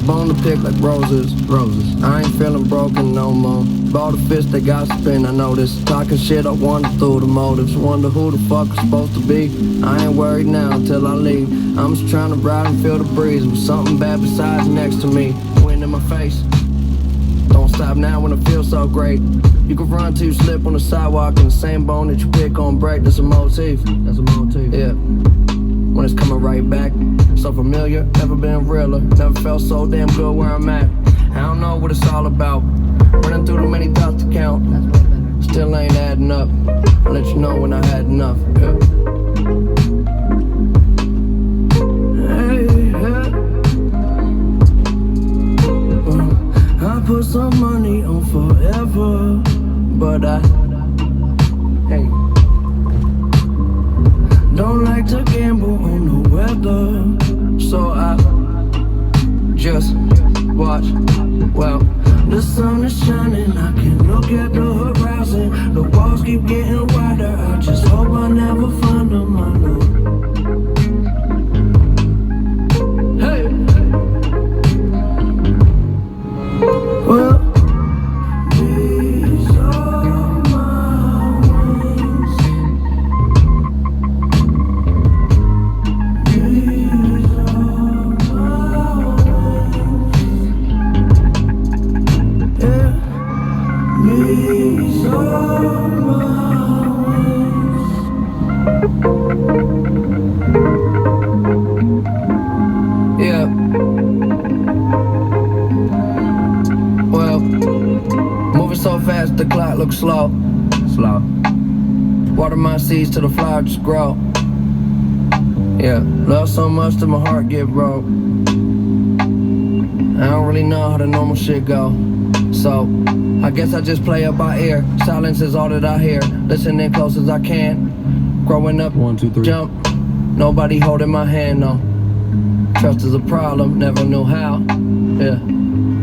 bone to pick like roses. I ain't feeling broken no more. Bought a fist that got spin, I noticed. Talking shit, I wonder through the motives. Wonder who the fuck I'm supposed to be. I ain't worried now until I leave. I'm just trying to ride and feel the breeze with something bad besides next to me. Wind in my face. Don't stop now when I feel so great. You can run till you slip on the sidewalk, and the same bone that you pick on break. That's a motif. Yeah. When it's coming right back. So familiar, never been realer. Never felt so damn good where I'm at. I don't know what it's all about. Running through too many thoughts to count. Still ain't adding up. I'll let you know when I had enough. Yeah. I put some money on forever, but I don't like to gamble on the weather, so I just watch. Well, the sun is shining, I can look at the horizon. The walls keep getting wider, I just hope I never find them, I know. Hey! Well, these are my wings. These are my wings. Yeah. These are my wings. Yeah. Well, moving so fast the clock looks slow. Water my seeds till the flowers just grow. Yeah, love so much that my heart get broke. I don't really know how the normal shit go. So, I guess I just play it by ear. Silence is all that I hear. Listening close as I can. Growing up, 1, 2, 3. jump. Nobody holding my hand, no. Trust is a problem, never knew how. Yeah.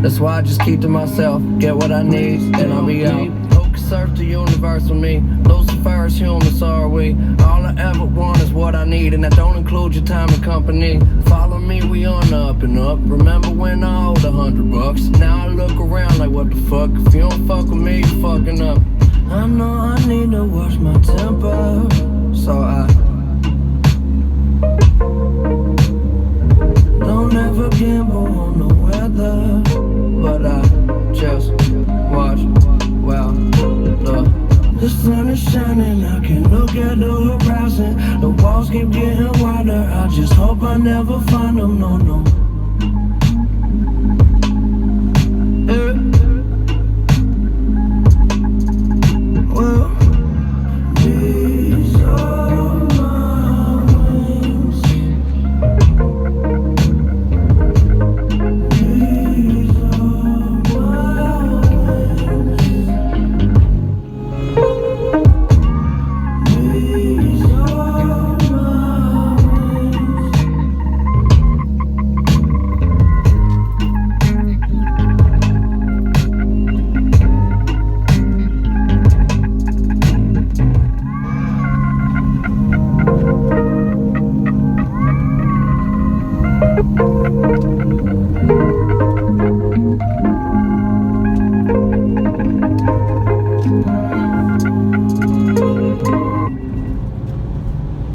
That's why I just keep to myself, get what I need, then I'll be out. Who can surf the universe with me? Lucifer is human, so are we. All I ever want is what I need, and that don't include your time and company. Follow me, we on the up and up. Remember when I owed $100? Now I look around like, what the fuck? If you don't fuck with me, you fucking up. I know I need to watch my temper, so I don't ever gamble on the weather, but I just watch. Well, look, the sun is shining, I can look at the horizon. The walls keep getting wider, I just hope I never find them, no.